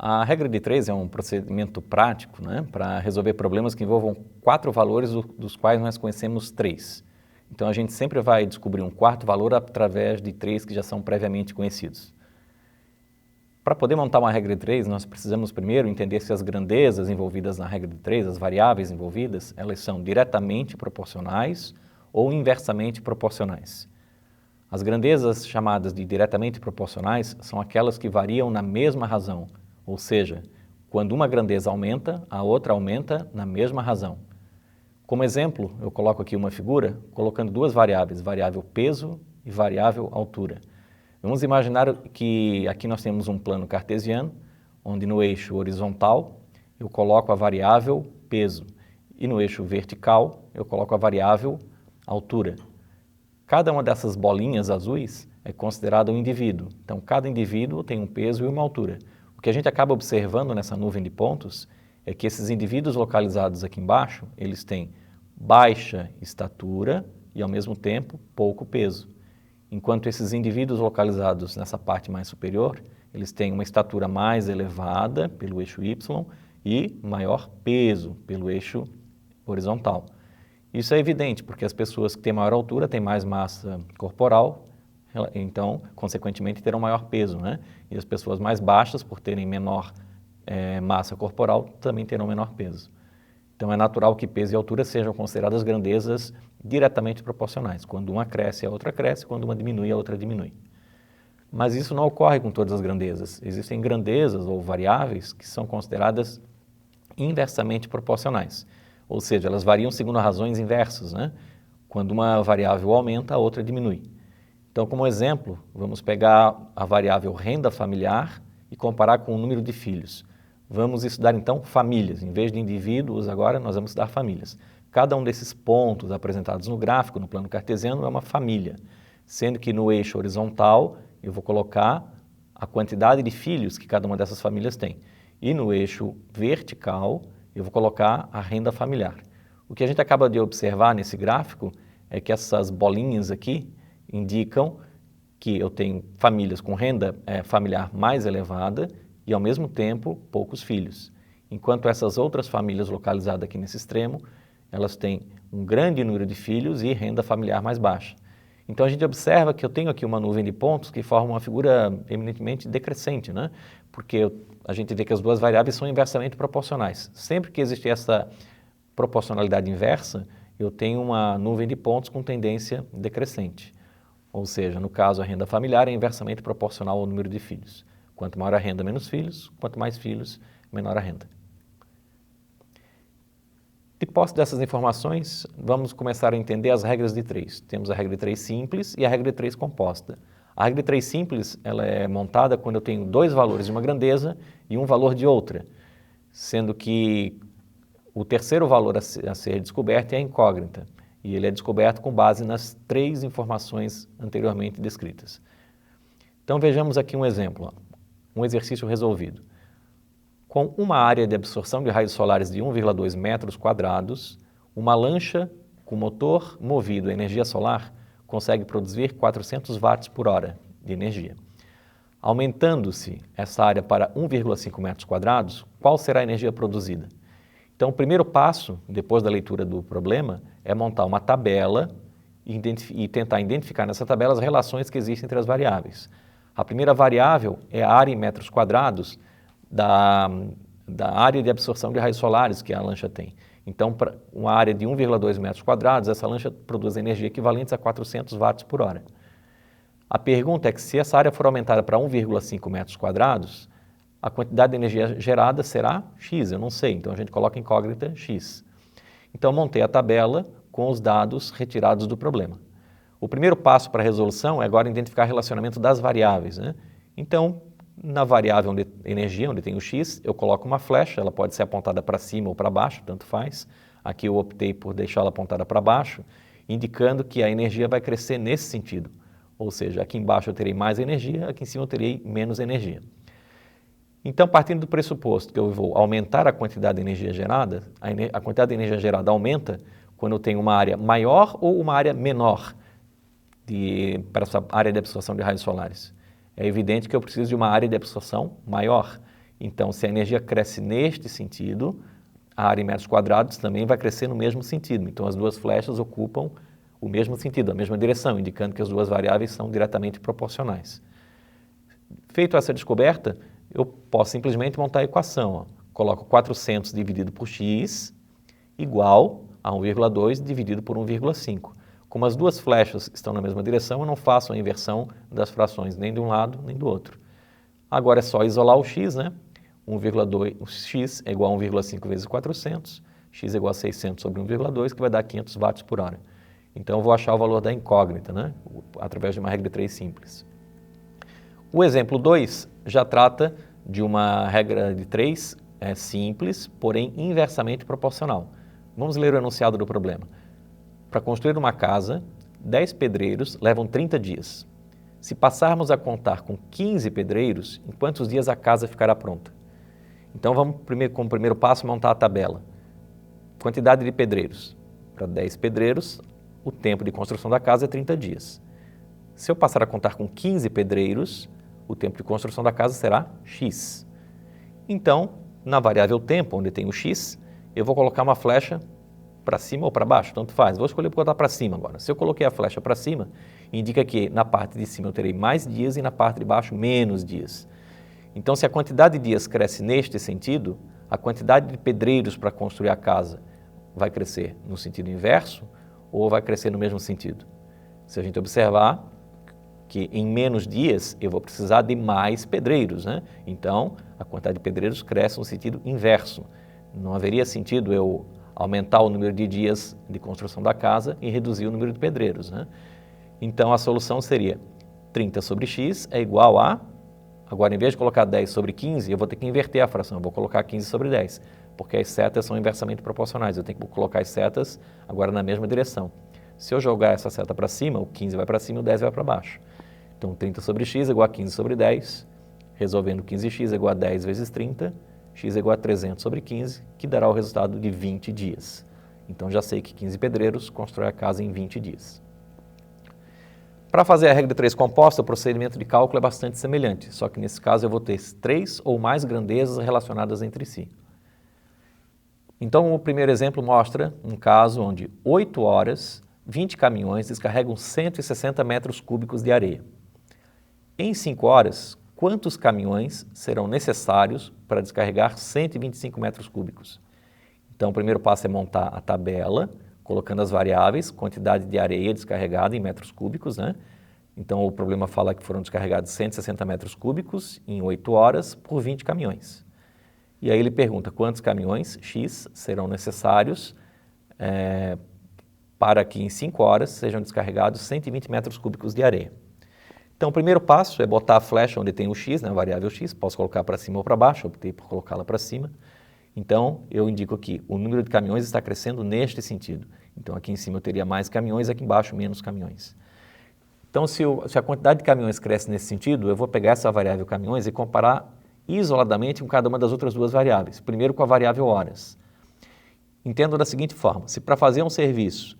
A regra de 3 é um procedimento prático, né, para resolver problemas que envolvam 4 valores, dos quais nós conhecemos 3. Então, a gente sempre vai descobrir um quarto valor através de 3 que já são previamente conhecidos. Para poder montar uma regra de 3, nós precisamos primeiro entender se as grandezas envolvidas na regra de 3, as variáveis envolvidas, elas são diretamente proporcionais ou inversamente proporcionais. As grandezas chamadas de diretamente proporcionais são aquelas que variam na mesma razão, ou seja, quando uma grandeza aumenta, a outra aumenta na mesma razão. Como exemplo, eu coloco aqui uma figura colocando 2 variáveis, variável peso e variável altura. Vamos imaginar que aqui nós temos um plano cartesiano, onde no eixo horizontal eu coloco a variável peso e no eixo vertical eu coloco a variável altura. Cada uma dessas bolinhas azuis é considerado um indivíduo. Então, cada indivíduo tem um peso e uma altura. O que a gente acaba observando nessa nuvem de pontos é que esses indivíduos localizados aqui embaixo, eles têm baixa estatura e, ao mesmo tempo, pouco peso. Enquanto esses indivíduos localizados nessa parte mais superior, eles têm uma estatura mais elevada pelo eixo Y e maior peso pelo eixo horizontal. Isso é evidente, porque as pessoas que têm maior altura têm mais massa corporal, então, consequentemente, terão maior peso, né? E as pessoas mais baixas, por terem menor massa corporal, também terão menor peso. Então, é natural que peso e altura sejam consideradas grandezas diretamente proporcionais. Quando uma cresce, a outra cresce, quando uma diminui, a outra diminui. Mas isso não ocorre com todas as grandezas. Existem grandezas ou variáveis que são consideradas inversamente proporcionais. Ou seja, elas variam segundo razões inversas, né? Quando uma variável aumenta, a outra diminui. Então, como exemplo, vamos pegar a variável renda familiar e comparar com o número de filhos. Vamos estudar, então, famílias. Em vez de indivíduos, agora nós vamos estudar famílias. Cada um desses pontos apresentados no gráfico, no plano cartesiano, é uma família, sendo que no eixo horizontal eu vou colocar a quantidade de filhos que cada uma dessas famílias tem. E no eixo vertical eu vou colocar a renda familiar. O que a gente acaba de observar nesse gráfico é que essas bolinhas aqui indicam que eu tenho famílias com renda familiar mais elevada e, ao mesmo tempo, poucos filhos. Enquanto essas outras famílias localizadas aqui nesse extremo, elas têm um grande número de filhos e renda familiar mais baixa. Então, a gente observa que eu tenho aqui uma nuvem de pontos que forma uma figura eminentemente decrescente, né? Porque a gente vê que as 2 variáveis são inversamente proporcionais. Sempre que existe essa proporcionalidade inversa, eu tenho uma nuvem de pontos com tendência decrescente. Ou seja, no caso, a renda familiar é inversamente proporcional ao número de filhos. Quanto maior a renda, menos filhos. Quanto mais filhos, menor a renda. De posse dessas informações, vamos começar a entender as regras de 3. Temos a regra de 3 simples e a regra de 3 composta. A regra de 3 simples, ela é montada quando eu tenho 2 valores de uma grandeza e um valor de outra, sendo que o terceiro valor a ser descoberto é a incógnita, e ele é descoberto com base nas 3 informações anteriormente descritas. Então, vejamos aqui um exemplo, um exercício resolvido. Com uma área de absorção de raios solares de 1,2 metros quadrados, uma lancha com motor movido a energia solar consegue produzir 400 watts por hora de energia. Aumentando-se essa área para 1,5 metros quadrados, qual será a energia produzida? Então, o primeiro passo, depois da leitura do problema, é montar uma tabela e tentar identificar nessa tabela as relações que existem entre as variáveis. A primeira variável é a área em metros quadrados da área de absorção de raios solares que a lancha tem. Então, para uma área de 1,2 metros quadrados, essa lancha produz energia equivalente a 400 watts por hora. A pergunta é que se essa área for aumentada para 1,5 metros quadrados, a quantidade de energia gerada será X, eu não sei, então a gente coloca incógnita X. Então, montei a tabela com os dados retirados do problema. O primeiro passo para a resolução é agora identificar o relacionamento das variáveis, né? Então, na variável energia, onde tem o X, eu coloco uma flecha, ela pode ser apontada para cima ou para baixo, tanto faz. Aqui eu optei por deixá-la apontada para baixo, indicando que a energia vai crescer nesse sentido. Ou seja, aqui embaixo eu terei mais energia, aqui em cima eu terei menos energia. Então, partindo do pressuposto que eu vou aumentar a quantidade de energia gerada, a quantidade de energia gerada aumenta quando eu tenho uma área maior ou uma área menor para essa área de absorção de raios solares. É evidente que eu preciso de uma área de absorção maior. Então, se a energia cresce neste sentido, a área em metros quadrados também vai crescer no mesmo sentido. Então, as duas flechas ocupam o mesmo sentido, a mesma direção, indicando que as duas variáveis são diretamente proporcionais. Feito essa descoberta, eu posso simplesmente montar a equação. Ó. Coloco 400 dividido por x igual a 1,2 dividido por 1,5. Como as duas flechas estão na mesma direção, eu não faço a inversão das frações nem de um lado nem do outro. Agora é só isolar o x, né? 1,2, o x é igual a 1,5 vezes 400, x é igual a 600 sobre 1,2, que vai dar 500 watts por hora. Então, eu vou achar o valor da incógnita, né? Através de uma regra de 3 simples. O exemplo 2 já trata de uma regra de 3 simples, porém inversamente proporcional. Vamos ler o enunciado do problema. Para construir uma casa, 10 pedreiros levam 30 dias. Se passarmos a contar com 15 pedreiros, em quantos dias a casa ficará pronta? Então, vamos como primeiro passo montar a tabela. Quantidade de pedreiros. Para 10 pedreiros, o tempo de construção da casa é 30 dias. Se eu passar a contar com 15 pedreiros, o tempo de construção da casa será x. Então, na variável tempo, onde tem o x, eu vou colocar uma flecha para cima ou para baixo, tanto faz. Vou escolher botar para cima agora. Se eu coloquei a flecha para cima, indica que na parte de cima eu terei mais dias e na parte de baixo menos dias. Então, se a quantidade de dias cresce neste sentido, a quantidade de pedreiros para construir a casa vai crescer no sentido inverso ou vai crescer no mesmo sentido? Se a gente observar que em menos dias eu vou precisar de mais pedreiros, né? Então, a quantidade de pedreiros cresce no sentido inverso. Não haveria sentido eu aumentar o número de dias de construção da casa e reduzir o número de pedreiros, né? Então, a solução seria 30 sobre x é igual a... Agora, em vez de colocar 10 sobre 15, eu vou ter que inverter a fração. Eu vou colocar 15 sobre 10, porque as setas são inversamente proporcionais. Eu tenho que colocar as setas agora na mesma direção. Se eu jogar essa seta para cima, o 15 vai para cima e o 10 vai para baixo. Então, 30 sobre x é igual a 15 sobre 10. Resolvendo 15x é igual a 10 vezes 30. X é igual a 300 sobre 15, que dará o resultado de 20 dias. Então, já sei que 15 pedreiros constroem a casa em 20 dias. Para fazer a regra de 3 composta, o procedimento de cálculo é bastante semelhante, só que nesse caso eu vou ter 3 ou mais grandezas relacionadas entre si. Então, o primeiro exemplo mostra um caso onde 8 horas, 20 caminhões descarregam 160 metros cúbicos de areia. Em 5 horas, quantos caminhões serão necessários para descarregar 125 metros cúbicos? Então, o primeiro passo é montar a tabela, colocando as variáveis, quantidade de areia descarregada em metros cúbicos, né? Então, o problema fala que foram descarregados 160 metros cúbicos em 8 horas por 20 caminhões. E aí ele pergunta quantos caminhões, x, serão necessários para que em 5 horas sejam descarregados 120 metros cúbicos de areia. Então, o primeiro passo é botar a flecha onde tem o x, né, a variável x, posso colocar para cima ou para baixo, optei por colocá-la para cima. Então, eu indico aqui, o número de caminhões está crescendo neste sentido. Então, aqui em cima eu teria mais caminhões, aqui embaixo menos caminhões. Então, se a quantidade de caminhões cresce nesse sentido, eu vou pegar essa variável caminhões e comparar isoladamente com cada uma das outras duas variáveis. Primeiro com a variável horas. Entendo da seguinte forma, se para fazer um serviço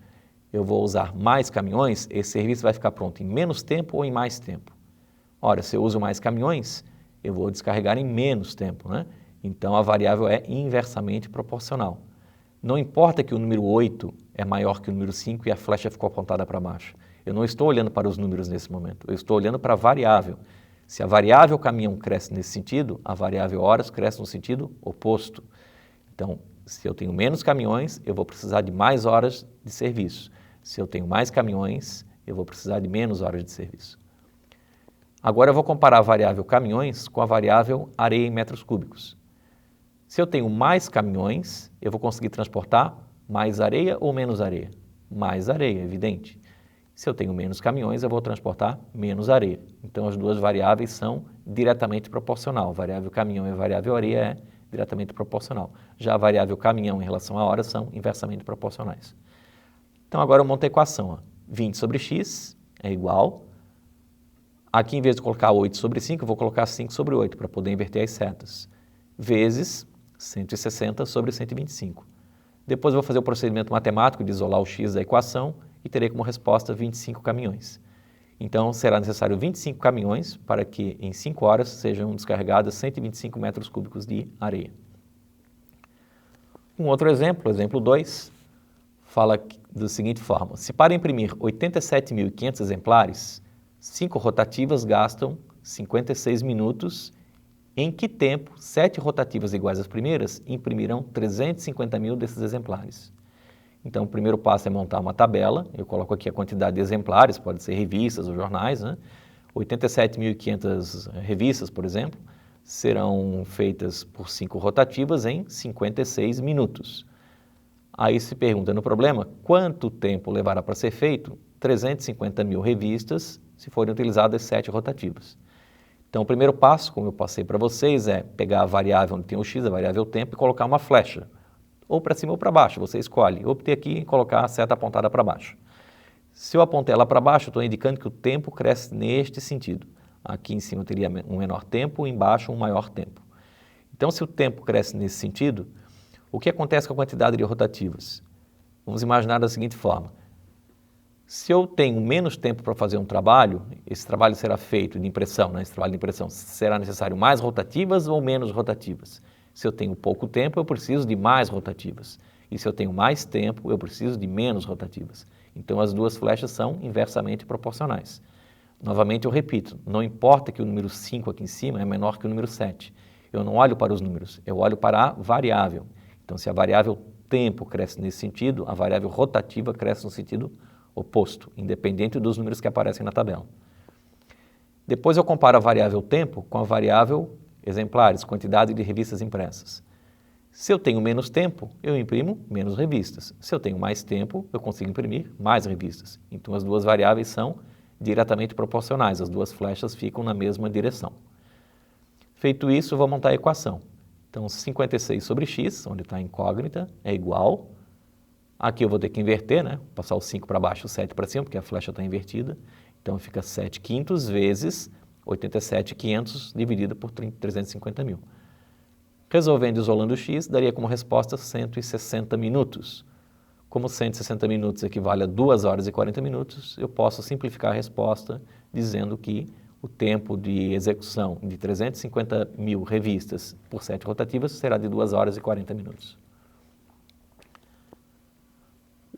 eu vou usar mais caminhões, esse serviço vai ficar pronto em menos tempo ou em mais tempo? Ora, se eu uso mais caminhões, eu vou descarregar em menos tempo, né? Então, a variável é inversamente proporcional. Não importa que o número 8 é maior que o número 5 e a flecha ficou apontada para baixo. Eu não estou olhando para os números nesse momento, eu estou olhando para a variável. Se a variável caminhão cresce nesse sentido, a variável horas cresce no sentido oposto. Então, se eu tenho menos caminhões, eu vou precisar de mais horas de serviço. Se eu tenho mais caminhões, eu vou precisar de menos horas de serviço. Agora eu vou comparar a variável caminhões com a variável areia em metros cúbicos. Se eu tenho mais caminhões, eu vou conseguir transportar mais areia ou menos areia? Mais areia, evidente. Se eu tenho menos caminhões, eu vou transportar menos areia. Então, as duas variáveis são diretamente proporcional. A variável caminhão e a variável areia é diretamente proporcional. Já a variável caminhão em relação à hora são inversamente proporcionais. Então, agora eu monto a equação. Ó. 20 sobre x é igual... Aqui, em vez de colocar 8 sobre 5, eu vou colocar 5 sobre 8, para poder inverter as setas. Vezes 160 sobre 125. Depois eu vou fazer o procedimento matemático de isolar o x da equação e terei como resposta 25 caminhões. Então, será necessário 25 caminhões para que em 5 horas sejam descarregadas 125 metros cúbicos de areia. Um outro exemplo, exemplo 2, fala da seguinte forma: se para imprimir 87.500 exemplares, 5 rotativas gastam 56 minutos, em que tempo 7 rotativas iguais às primeiras imprimirão 350 mil desses exemplares? Então, o primeiro passo é montar uma tabela. Eu coloco aqui a quantidade de exemplares, pode ser revistas ou jornais, né? 87.500 revistas, por exemplo, serão feitas por 5 rotativas em 56 minutos. Aí se pergunta no problema, quanto tempo levará para ser feito 350 mil revistas se forem utilizadas 7 rotativas? Então, o primeiro passo, como eu passei para vocês, é pegar a variável onde tem o x, a variável tempo, e colocar uma flecha. Ou para cima ou para baixo, você escolhe. Eu optei aqui em colocar a seta apontada para baixo. Se eu apontei ela para baixo, eu estou indicando que o tempo cresce neste sentido. Aqui em cima eu teria um menor tempo, embaixo um maior tempo. Então, se o tempo cresce nesse sentido, o que acontece com a quantidade de rotativas? Vamos imaginar da seguinte forma. Se eu tenho menos tempo para fazer um trabalho, esse trabalho será feito de impressão, né? Esse trabalho de impressão, será necessário mais rotativas ou menos rotativas? Se eu tenho pouco tempo, eu preciso de mais rotativas. E se eu tenho mais tempo, eu preciso de menos rotativas. Então, as duas flechas são inversamente proporcionais. Novamente, eu repito, não importa que o número 5 aqui em cima é menor que o número 7. Eu não olho para os números, eu olho para a variável. Então, se a variável tempo cresce nesse sentido, a variável rotativa cresce no sentido oposto, independente dos números que aparecem na tabela. Depois eu comparo a variável tempo com a variável exemplares, quantidade de revistas impressas. Se eu tenho menos tempo, eu imprimo menos revistas. Se eu tenho mais tempo, eu consigo imprimir mais revistas. Então, as duas variáveis são diretamente proporcionais, as duas flechas ficam na mesma direção. Feito isso, eu vou montar a equação. Então, 56 sobre x, onde está a incógnita, é igual. Aqui eu vou ter que inverter, né? Passar o 5 para baixo, o 7 para cima, porque a flecha está invertida. Então, fica 7 quintos vezes 87.500 dividido por 350 mil. Resolvendo e isolando o x, daria como resposta 160 minutos. Como 160 minutos equivale a 2 horas e 40 minutos, eu posso simplificar a resposta dizendo que o tempo de execução de 350 mil revistas por 7 rotativas será de 2 horas e 40 minutos.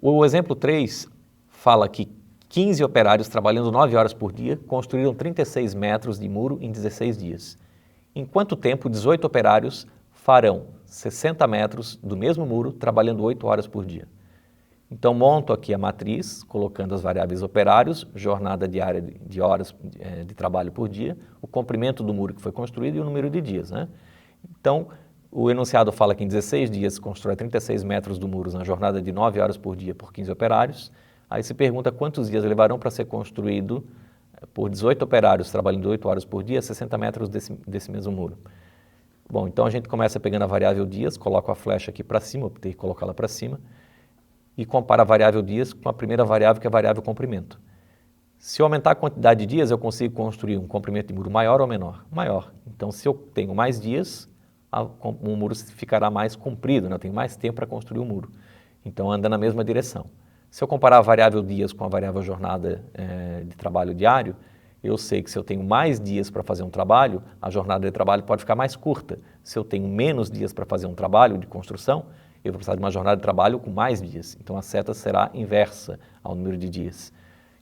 O exemplo 3 fala que 15 operários trabalhando 9 horas por dia construíram 36 metros de muro em 16 dias. Em quanto tempo 18 operários farão 60 metros do mesmo muro trabalhando 8 horas por dia? Então, monto aqui a matriz, colocando as variáveis operários, jornada diária de horas de trabalho por dia, o comprimento do muro que foi construído e o número de dias, né? Então, o enunciado fala que em 16 dias constrói 36 metros do muro na jornada de 9 horas por dia por 15 operários. Aí se pergunta quantos dias levarão para ser construído por 18 operários trabalhando 8 horas por dia, 60 metros desse mesmo muro. Bom, então a gente começa pegando a variável dias, coloco a flecha aqui para cima, optei por colocá-la para cima, e compara a variável dias com a primeira variável, que é a variável comprimento. Se eu aumentar a quantidade de dias, eu consigo construir um comprimento de muro maior ou menor? Maior. Então, se eu tenho mais dias, o muro ficará mais comprido, né? Eu tenho mais tempo para construir o muro. Então, anda na mesma direção. Se eu comparar a variável dias com a variável jornada de trabalho diário, eu sei que se eu tenho mais dias para fazer um trabalho, a jornada de trabalho pode ficar mais curta. Se eu tenho menos dias para fazer um trabalho de construção, eu vou precisar de uma jornada de trabalho com mais dias. Então, a seta será inversa ao número de dias.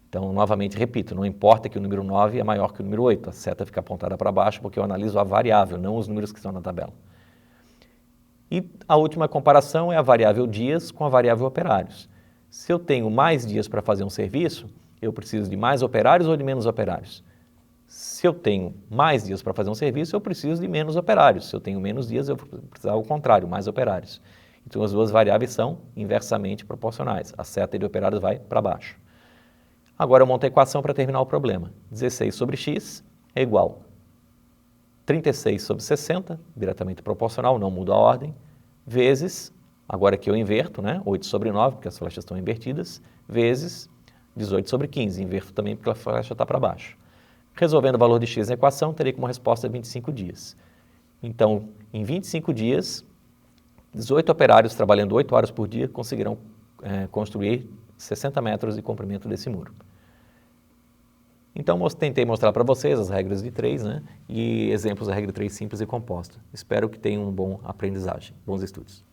Então, novamente, repito, não importa que o número 9 é maior que o número 8, a seta fica apontada para baixo porque eu analiso a variável, não os números que estão na tabela. E a última comparação é a variável dias com a variável operários. Se eu tenho mais dias para fazer um serviço, eu preciso de mais operários ou de menos operários? Se eu tenho mais dias para fazer um serviço, eu preciso de menos operários. Se eu tenho menos dias, eu vou precisar ao contrário, mais operários. Então, as duas variáveis são inversamente proporcionais. A seta de operários vai para baixo. Agora, eu monto a equação para terminar o problema. 16 sobre x é igual a 36 sobre 60, diretamente proporcional, não muda a ordem, vezes, agora que eu inverto, né, 8 sobre 9, porque as flechas estão invertidas, vezes 18 sobre 15, inverto também porque a flecha está para baixo. Resolvendo o valor de x na equação, terei como resposta 25 dias. Então, em 25 dias, 18 operários trabalhando 8 horas por dia conseguirão construir 60 metros de comprimento desse muro. Então, tentei mostrar para vocês as regras de 3, né? E exemplos da regra 3 simples e composta. Espero que tenham um bom aprendizagem. Bons estudos.